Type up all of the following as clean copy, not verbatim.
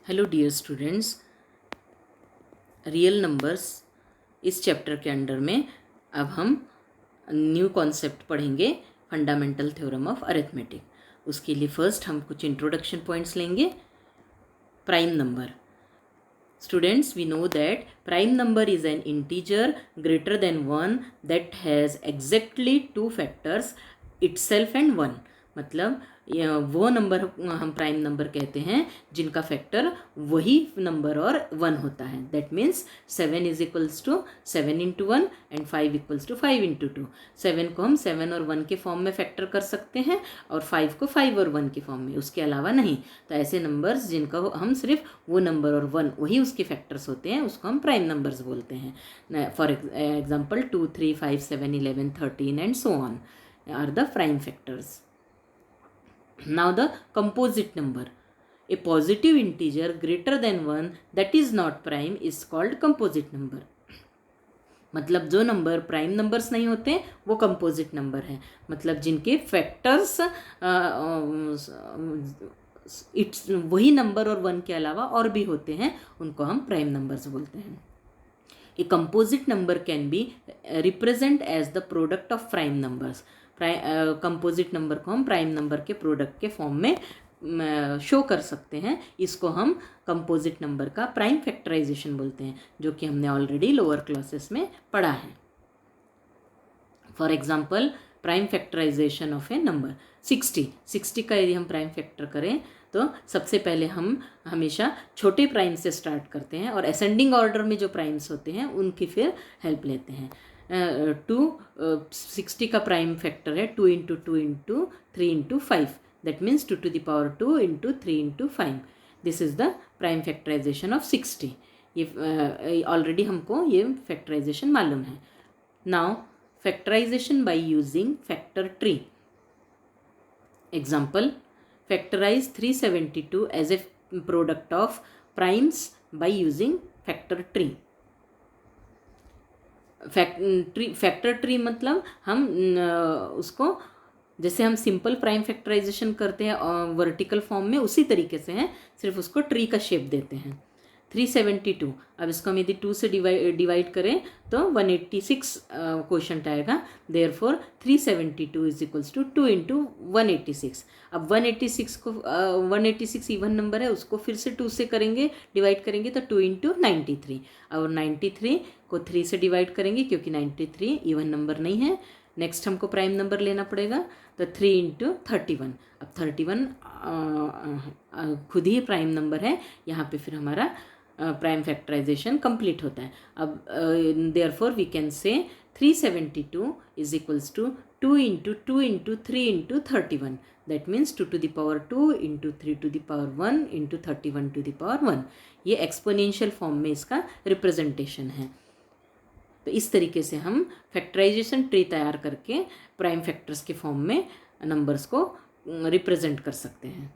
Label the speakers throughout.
Speaker 1: Hello dear students, real numbers इस chapter के under में अब हम न्यू कॉन्सेप्ट पढ़ेंगे, फंडामेंटल थ्योरम ऑफ अरिथमेटिक। उसके लिए फर्स्ट हम कुछ इंट्रोडक्शन पॉइंट्स लेंगे। Prime number. Students, we know that prime number is an integer greater than 1 that has exactly two factors, itself and 1। मतलब वो नंबर हम प्राइम नंबर कहते हैं जिनका फैक्टर वही नंबर और 1 होता है। That means 7 is equals to 7 into 1 and 5 equals to 5 into 2। 7 को हम 7 और 1 के फॉर्म में फैक्टर कर सकते हैं और 5 को 5 और 1 के फॉर्म में, उसके अलावा नहीं। तो ऐसे नंबर्स जिनका हम सिर्फ वो नंबर और 1 वही उसके फैक्टर्स होते हैं, उसको हम प्राइम नंबर्स बोलते हैं। For example 2, 3, 5, 7, 11, 13 and so on are the prime factors. Now the composite number. A positive integer greater than 1 that is not prime is called composite number। मतलब जो नंबर प्राइम नंबर्स नहीं होते वो composite number है। मतलब जिनके factors it's वही number और 1 के अलावा और भी होते हैं, उनको हम प्राइम नंबर्स बोलते हैं। A composite number can be represent as the product of prime numbers. Composite number को हम प्राइम नंबर के प्रोडक्ट के फॉर्म में शो कर सकते हैं। इसको हम कंपोजिट नंबर का प्राइम फैक्टराइजेशन बोलते हैं, जो कि हमने ऑलरेडी लोअर क्लासेस में पढ़ा है। For example prime factorization of a number 60 का यदि हम प्राइम फैक्टर करें तो सबसे पहले हम हमेशा छोटे प्राइम से स्टार्ट करते हैं और असेंडिंग ऑर्डर में जो प्राइम्स होते हैं उनकी फिर हेल्प लेते हैं। 60 का प्राइम फैक्टर है 2 into 2 into 3 into 5। That means 2 to the power 2 into 3 into 5। This is the prime factorization of 60। ये ऑलरेडी हमको ये फैक्टराइजेशन मालूम है। Now factorization by using factor tree. Example, factorize 372 as a product of primes by using factor tree। Factor tree मतलब हम उसको जैसे हम सिंपल प्राइम फैक्टराइजेशन करते हैं वर्टिकल फॉर्म में, उसी तरीके से हैं, सिर्फ उसको ट्री का शेप देते हैं। 372, अब इसको हम यदि 2 से डिवाइड करें तो 186 क्वोशंट आएगा। Therefore 372 is equals to 2 into 186। अब 186 को 186 इवन नंबर है, उसको फिर से 2 से करेंगे, डिवाइड करेंगे तो 2 इंटू 93। और 93 को 3 से डिवाइड करेंगे क्योंकि 93 इवन नंबर नहीं है। नेक्स्ट हमको प्राइम नंबर लेना पड़ेगा तो 3 इंटू 31। अब 31 खुद ही प्राइम नंबर है, यहाँ पे फिर हमारा प्राइम फैक्टराइजेशन कंप्लीट होता है। अब therefore we can say 372 is equals to 2 into 2 into 3 into 31। That means 2 to the power 2 into 3 to the power 1 into 31 to the power 1। ये एक्सपोनेंशियल फॉर्म में इसका रिप्रेजेंटेशन है। तो इस तरीके से हम फैक्टराइजेशन ट्री तैयार करके प्राइम फैक्टर्स के फॉर्म में नंबर्स को रिप्रेजेंट कर सकते हैं।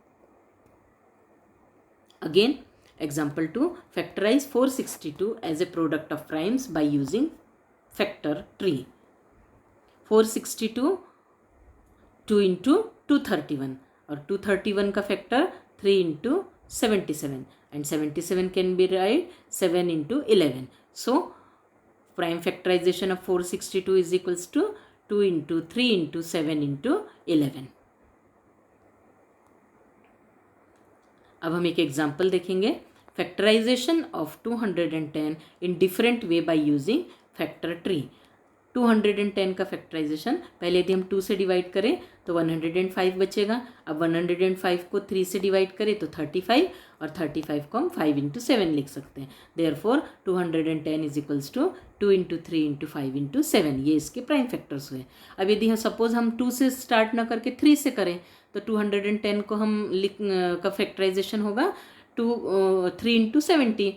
Speaker 1: Again example 2, factorize 462 as a product of primes by using factor tree. 462 2 into 231 और 231 का factor 3 into 77 and 77 can be write 7 into 11। So prime factorization of 462 is equals to 2 into 3 into 7 into 11। अब हम एक example देखेंगे, factorization of 210 in different way by using factor tree. 210 का factorisation पहले यदि हम 2 से डिवाइड करें तो 105 बचेगा। अब 105 को 3 से डिवाइड करें तो 35 और 35 को हम 5 इंटू 7 लिख सकते हैं। Therefore 210 is equals to 2 into 3 into 5 into 7। ये इसके प्राइम फैक्टर्स हुए। अब यदि हम सपोज हम 2 से स्टार्ट ना करके 3 से करें तो 210 को हम का फैक्टराइजेशन होगा 3 इंटू 70।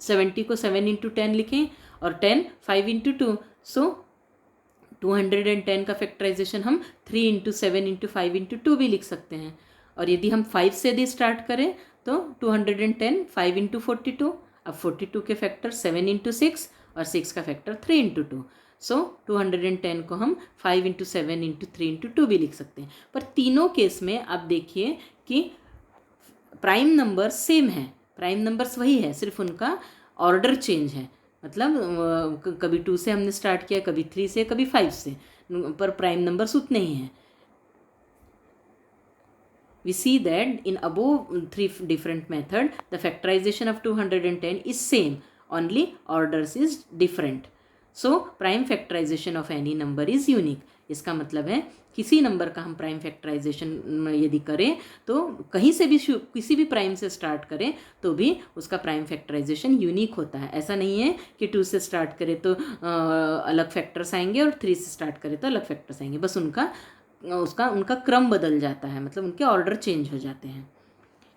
Speaker 1: 70 को 7 इंटू 10 लिखें और 10 5 इंटू 2। सो 210 का फैक्टराइजेशन हम 3 इंटू 7 इंटू 5 इंटू 2 भी लिख सकते हैं। और यदि हम 5 से यदि स्टार्ट करें तो 210 5 इंटू 42। अब 42 के फैक्टर 7 इंटू 6 और 6 का फैक्टर 3 इंटू 2। सो 210 को हम 5 इंटू 7 इंटू 3 इंटू 2 भी लिख सकते हैं। पर तीनों केस में आप देखिए कि प्राइम नंबर सेम है, प्राइम नंबर्स वही है, सिर्फ उनका ऑर्डर चेंज है। मतलब कभी 2 से हमने स्टार्ट किया, कभी 3 से, कभी 5 से, पर प्राइम नंबर्स उतने ही हैं। We see that in above 3 different method, the factorization of 210 is same, only orders is different. So prime factorization of any number is unique. इसका मतलब है किसी नंबर का हम प्राइम फैक्टराइजेशन यदि करें तो कहीं से भी किसी भी प्राइम से स्टार्ट करें तो भी उसका प्राइम फैक्टराइजेशन यूनिक होता है। ऐसा नहीं है कि 2 से स्टार्ट करें तो अलग फैक्टर्स आएंगे और 3 से स्टार्ट करें तो अलग फैक्टर्स आएंगे, बस उनका क्रम बदल जाता है, मतलब उनके ऑर्डर चेंज हो जाते हैं।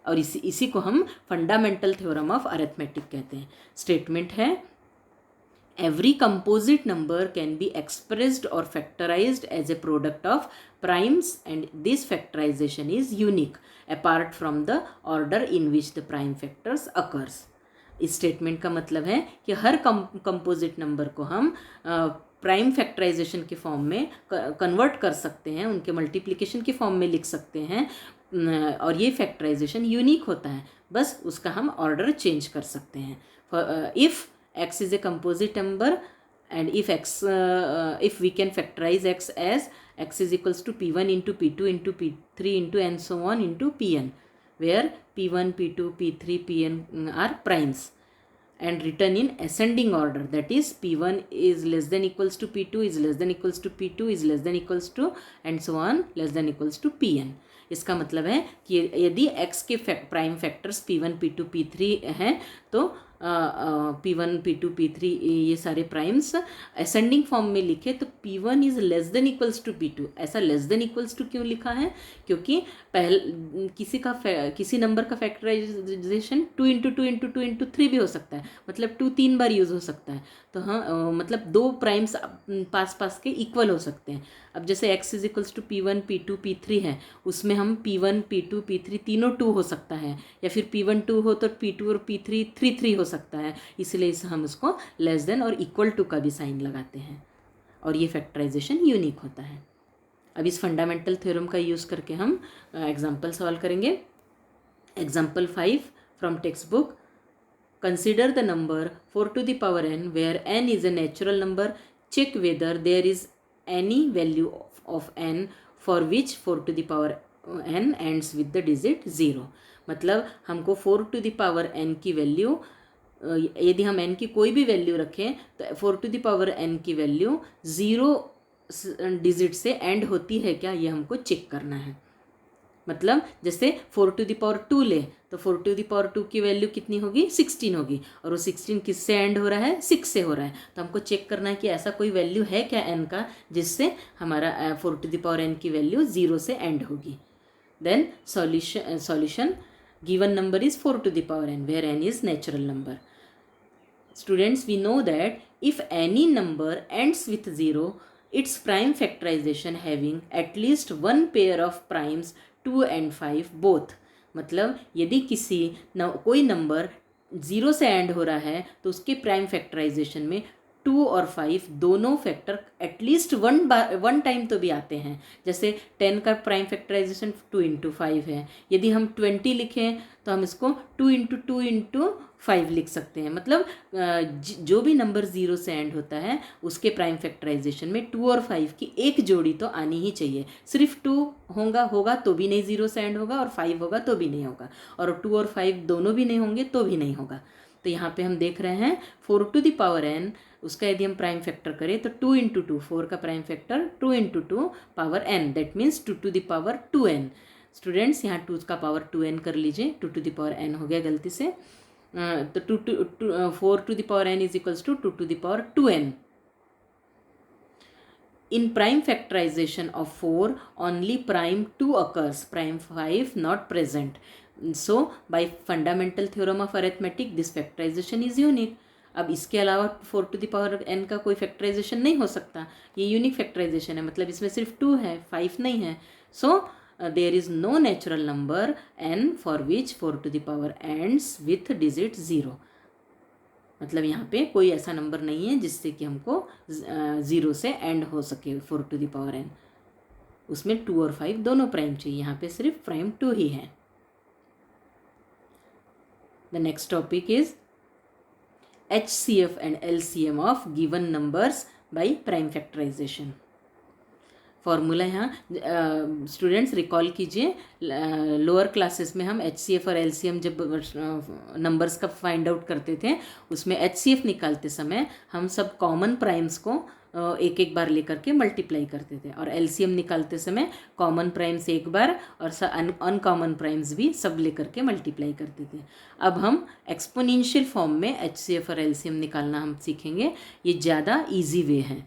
Speaker 1: और इसी को हम फंडामेंटल थ्योरम ऑफ अरिथमेटिक कहते हैं। स्टेटमेंट है, every composite number can be expressed or factorized as a product of primes and this factorization is unique apart from the order in which the prime factors occurs. इस statement का मतलब है कि हर composite number को हम prime factorisation के form में convert कर सकते हैं, उनके मल्टीप्लिकेशन के फॉर्म में लिख सकते हैं, और ये फैक्टराइजेशन यूनिक होता है, बस उसका हम ऑर्डर चेंज कर सकते हैं। If x is a composite number and if we can factorize x as x is equals to p1 into p2 into p3 into and so on into pn, where p1 p2 p3 pn are primes and written in ascending order, that is p1 is less than equals to p2 is less than equals to p2 is less than equals to and so on less than equals to pn. इसका मतलब है कि यदि x के prime factors p1 p2 p3 हैं तो p1 p2 p3 ये सारे प्राइम्स असेंडिंग फॉर्म में लिखे तो p1 is less than equals to p2। ऐसा लेस देन इक्वल्स टू क्यों लिखा है? क्योंकि किसी नंबर का फैक्टराइजेशन 2 इंटू 2 इंटू 2 इंटू 3 भी हो सकता है, मतलब 2 3 बार यूज़ हो सकता है। तो हाँ, मतलब दो प्राइम्स पास पास के इक्वल हो सकते हैं। अब जैसे x is equals to p1 p2 p3 है, उसमें हम p1 p2 p3 तीनों 2 हो सकता है, या फिर p1 2 हो तो p2 और p3 3 हो सकता है, इसलिए हम उसको लेस देन और इक्वल टू का भी साइन लगाते हैं और ये फैक्टराइजेशन यूनिक होता है। अब इस फंडामेंटल थ्योरम का यूज़ करके हम एग्जाम्पल सॉल्व करेंगे। Example 5 from text book, consider the number 4 to the power n where n is a natural number. Check whether there is any value of n for which 4 to the power n ends with the digit 0. मतलब हमको 4 to the power n की value, यदि हम n की कोई भी value रखें तो 4 to the power n की वैल्यू 0 डिजिट से एंड होती है क्या, ये हमको चेक करना है। मतलब जैसे 4 to the power 2 ले तो 4 to the power 2 की वैल्यू कितनी होगी, 16 होगी, और वो 16 किससे एंड हो रहा है, 6 से हो रहा है। तो हमको चेक करना है कि ऐसा कोई वैल्यू है क्या n का जिससे हमारा 4 to the power n की वैल्यू 0 से एंड होगी। Then solution, given number is 4 to the power n where n is natural number. Students, we know that if any number ends with 0, its prime factorization having at least one pair of primes 2 and 5 both. मतलब यदि कोई number 0 से and हो रहा है तो उसके prime factorisation में 2 और 5 दोनों फैक्टर एटलीस्ट वन टाइम तो भी आते हैं। जैसे 10 का प्राइम फैक्टराइजेशन 2 इंटू 5 है, यदि हम 20 लिखें तो हम इसको 2 इंटू 2 इंटू 5 लिख सकते हैं। मतलब जो भी नंबर 0 से एंड होता है उसके प्राइम फैक्टराइजेशन में 2 और 5 की एक जोड़ी तो आनी ही चाहिए। सिर्फ 2 होगा तो भी नहीं 0 से एंड होगा, और 5 होगा तो भी नहीं होगा, और 2 और 5 दोनों भी नहीं होंगे तो भी नहीं होगा। तो यहाँ पे हम देख रहे हैं 4 to the power n, उसका यदि हम प्राइम फैक्टर करें तो 2 इंटू 2, 4 का prime factor 2 into 2 power n, that means 2 to the power 2n। Students यहाँ 2 का पावर 2n कर लीजिए, 2 to the power n हो गया गलती से, तो 4 to the power n is equals to 2 to the power 2n. In prime factorization of 4, only prime 2 occurs, prime 5 not present. So by fundamental theorem of arithmetic, this factorization is unique. अब इसके अलावा 4 to the power n का कोई factorisation नहीं हो सकता, ये unique factorisation है, मतलब इसमें सिर्फ 2 है, 5 नहीं है। सो there is no natural number n for which 4 to the power ends with digit 0. मतलब यहाँ पे कोई ऐसा नंबर नहीं है जिससे कि हमको 0 से एंड हो सके 4 to the power n, उसमें 2 और 5 दोनों प्राइम चाहिए, यहाँ पे सिर्फ प्राइम 2 ही है। The next topic is HCF and LCM of given numbers by prime factorization. Formula यहाँ स्टूडेंट्स रिकॉल कीजिए, लोअर क्लासेस में हम HCF और LCM जब नंबर्स का फाइंड आउट करते थे उसमें HCF निकालते समय हम सब कॉमन प्राइम्स को एक एक बार लेकर के मल्टीप्लाई करते थे और LCM निकालते समय कॉमन प्राइम्स एक बार और अनकॉमन प्राइम्स भी सब लेकर के मल्टीप्लाई करते थे। अब हम एक्सपोनेंशियल फॉर्म में HCF और LCM निकालना हम सीखेंगे, ये ज़्यादा इजी वे है।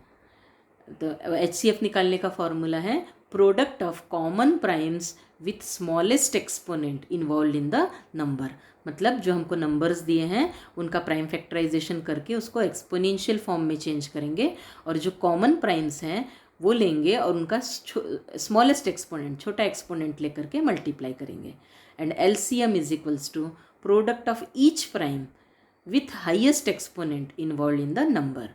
Speaker 1: तो HCF निकालने का फॉर्मूला है product of common primes with smallest exponent involve in the number. मतलब जो हमको नंबर्स दिए हैं उनका प्राइम फैक्टराइजेशन करके उसको एक्सपोनेंशियल फॉर्म में चेंज करेंगे और जो कॉमन प्राइम्स हैं वो लेंगे और उनका स्मॉलेस्ट एक्सपोनेंट छोटा एक्सपोनेंट लेकर के मल्टीप्लाई करेंगे। And LCM is equals to product of each prime with highest exponent involve in the number.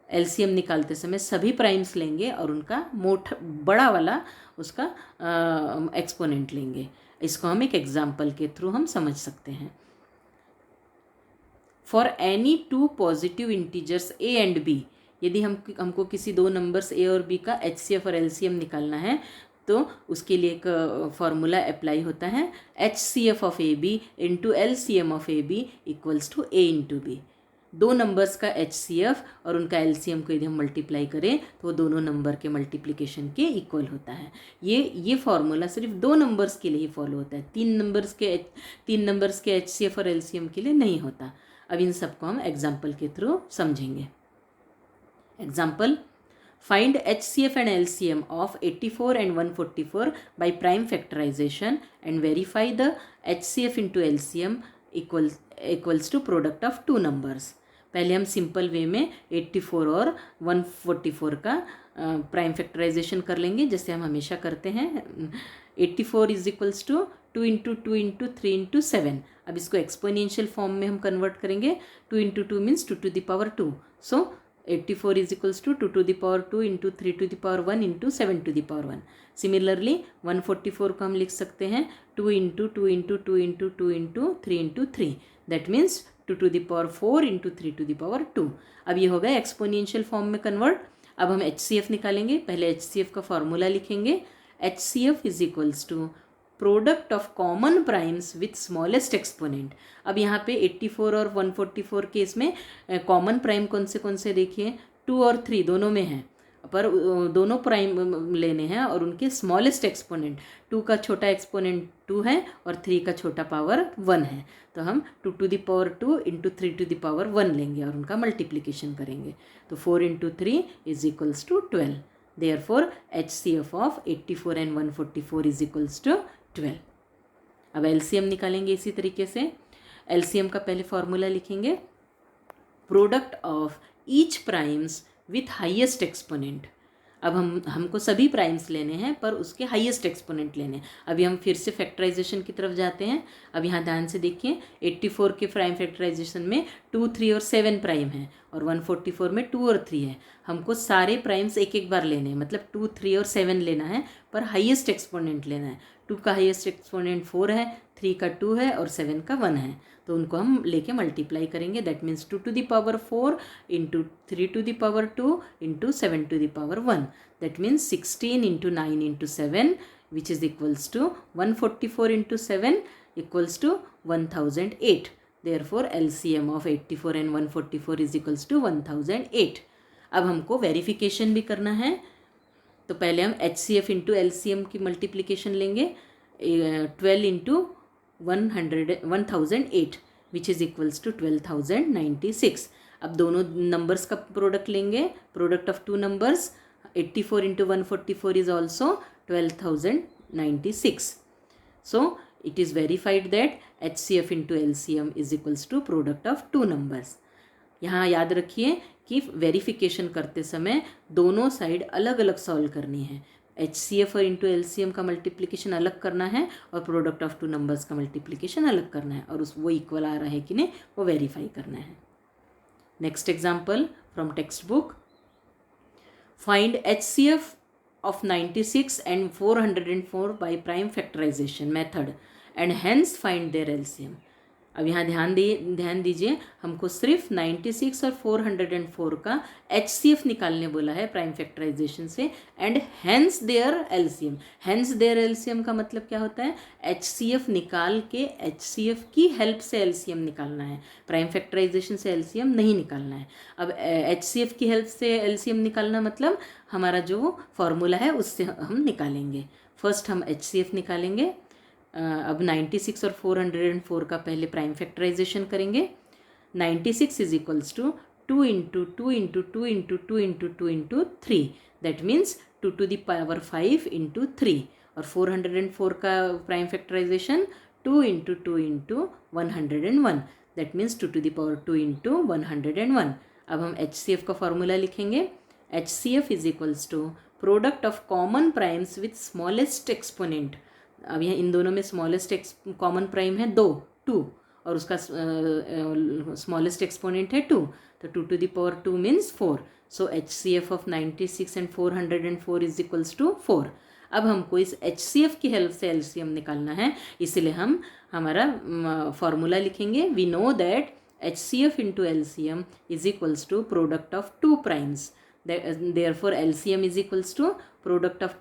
Speaker 1: LCM निकालते समय सभी प्राइम्स लेंगे और उनका बड़ा वाला उसका एक्सपोनेंट लेंगे। इसको हम एक एग्जाम्पल के थ्रू हम समझ सकते हैं। For any two positive integers A and B, यदि हमको किसी दो नंबर्स A और B का HCF और LCM निकालना है तो उसके लिए एक फॉर्मूला अप्लाई होता है HCF of AB into LCM of AB equals to A into B। दो नंबर्स का HCF और उनका LCM को यदि हम मल्टीप्लाई करें तो वो दोनों नंबर के मल्टीप्लिकेशन के इक्वल होता है। ये फॉर्मूला सिर्फ दो नंबर्स के लिए ही फॉलो होता है, तीन नंबर्स के HCF और LCM के लिए नहीं होता। अब इन सबको हम एग्जाम्पल के थ्रू समझेंगे। Example, find HCF and LCM of 84 and 144 by prime factorisation and verify the HCF into LCM equals to product of two numbers. पहले हम सिंपल वे में 84 और 144 का प्राइम फैक्टराइजेशन कर लेंगे जैसे हम हमेशा करते हैं। 84 is equals to 2 into 2 into 3 into 7। अब इसको एक्सपोनेंशियल फॉर्म में हम कन्वर्ट करेंगे। 2 into 2 means 2 to the power 2। So 84 is equals to 2 to the power 2 into 3 to the power 1 into 7 to the power 1। Similarly 144 को हम लिख सकते हैं 2 into 2 into 2 into 2 into 3 into 3। That means 2 to the power 4 into 3 to the power 2। अब ये हो गया exponential form में कन्वर्ट। अब हम HCF निकालेंगे। पहले HCF का फॉर्मूला लिखेंगे। HCF is equals to product of common primes with smallest exponent. अब यहाँ पे 84 और 144 के इसमें कॉमन प्राइम कौन से देखिए 2 और 3 दोनों में हैं, पर दोनों प्राइम लेने हैं और उनके स्मॉलेस्ट एक्सपोनेंट 2 का छोटा एक्सपोनेंट 2 है और 3 का छोटा पावर 1 है। तो हम 2 to the power 2 into 3 to the power 1 लेंगे और उनका मल्टीप्लिकेशन करेंगे। तो 4 into 3 is equals to 12। Therefore HCF of 84 and 144 is equals to 12। अब LCM निकालेंगे इसी तरीके से। LCM का पहले फॉर्मूला लिखेंगे product of each primes with highest exponent. अब हमको सभी प्राइम्स लेने हैं पर उसके हाईएस्ट एक्सपोनेंट लेने हैं। अभी हम फिर से फैक्टराइजेशन की तरफ जाते हैं। अब यहाँ ध्यान से देखिए 84 के प्राइम फैक्टराइजेशन में 2, 3 और 7 प्राइम है और 144 में 2 और 3 है। हमको सारे प्राइम्स एक एक बार लेने हैं, मतलब 2, 3 और 7 लेना है पर हाईएस्ट एक्सपोनेंट लेना है। 2 का हाईएस्ट एक्सपोनेंट 4 है, 3 का 2 है और 7 का 1 है। तो उनको हम लेके मल्टीप्लाई करेंगे। That means 2 to the power 4 into 3 to the power 2 into 7 to the power 1। That means 16 into 9 into 7 which is equals to 144 into 7 equals to 1008। Therefore LCM of 84 and 144 is equals to 1008। अब हमको verification भी करना है। तो पहले हम HCF into LCM की multiplication लेंगे 12 into 1008 which is equals to 12,096। अब दोनों नंबर्स का प्रोडक्ट लेंगे, product of two numbers 84 into 144 is also 12,096। So it is verified that HCF into LCM is equals to product of two numbers। यहाँ याद रखिए कि वेरिफिकेशन करते समय दोनों साइड अलग अलग सॉल्व करनी है। HCF और इंटू LCM का मल्टीप्लिकेशन अलग करना है और प्रोडक्ट ऑफ टू नंबर्स का मल्टीप्लिकेशन अलग करना है और वो इक्वल आ रहा है कि नहीं वो वेरीफाई करना है। Next example from text book, find HCF of 96 and 404 by prime factorization method and hence find their LCM। अब यहाँ ध्यान दीजिए, हमको सिर्फ 96 और 404 का HCF निकालने बोला है प्राइम फैक्टराइजेशन से, and hence their LCM. Hence their LCM का मतलब क्या होता है, HCF निकाल के HCF की हेल्प से एलसीएम निकालना है, प्राइम फैक्टराइजेशन से एलसीएम नहीं निकालना है। अब HCF की हेल्प से एलसीएम निकालना मतलब हमारा जो फॉर्मूला है उससे हम निकालेंगे। फर्स्ट हम HCF निकालेंगे। अब 96 और 404 का पहले प्राइम फैक्टराइजेशन करेंगे। 96 is equals to 2 into 2 into 2 into 2 into 2 into 3, that means 2 to the power 5 into 3। और 404 का prime factorisation 2 into 2 into 101, that means 2 to the power 2 into 101। अब हम HCF का फॉर्मूला लिखेंगे। HCF is equals to product of common primes with smallest exponent. अब यहाँ इन दोनों में स्मॉलेस्ट कॉमन प्राइम है 2 और उसका स्मॉलेस्ट एक्सपोनेंट है 2, तो 2 to the power 2 means 4। So HCF of 96 and 404 is equals to 4। अब हमको इस HCF की हेल्प से LCM निकालना है, इसलिए हम हमारा फॉर्मूला लिखेंगे। We know that HCF into LCM is equals to product of 2 primes, therefore LCM is equals to product of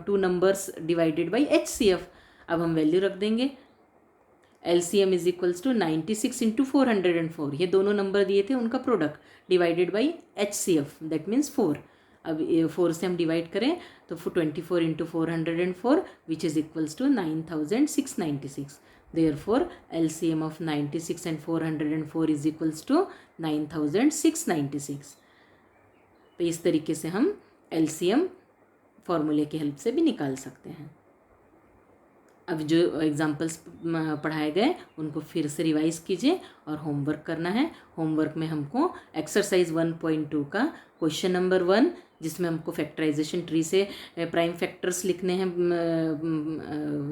Speaker 1: two numbers divided by HCF। अब हम वैल्यू रख देंगे। LCM is equals to 96 into 404, ये दोनों number दिए थे उनका product divided by HCF, that means 4। अब 4 से हम डिवाइड करें तो 24 into 404 which is equals to 9696। therefore LCM of 96 and 404 is equals to 9696। तो इस तरीके से हम LCM फॉर्मूले की हेल्प से भी निकाल सकते हैं। अब जो एग्जांपल्स पढ़ाए गए उनको फिर से रिवाइज कीजिए और होमवर्क करना है। होमवर्क में हमको एक्सरसाइज 1.2 का क्वेश्चन नंबर 1, जिसमें हमको फैक्टराइजेशन ट्री से प्राइम फैक्टर्स लिखने हैं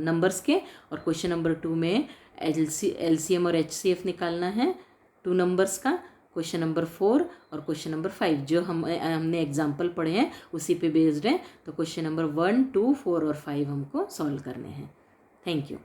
Speaker 1: नंबर्स के, और क्वेश्चन नंबर 2 में LCM और HCF निकालना है 2 नंबर्स का। क्वेश्चन नंबर 4 और क्वेश्चन नंबर 5 जो हमने एग्जाम्पल पढ़े हैं उसी पे बेस्ड है, तो क्वेश्चन नंबर 1, 2, 4 और 5 हमको सॉल्व करने हैं। Thank you.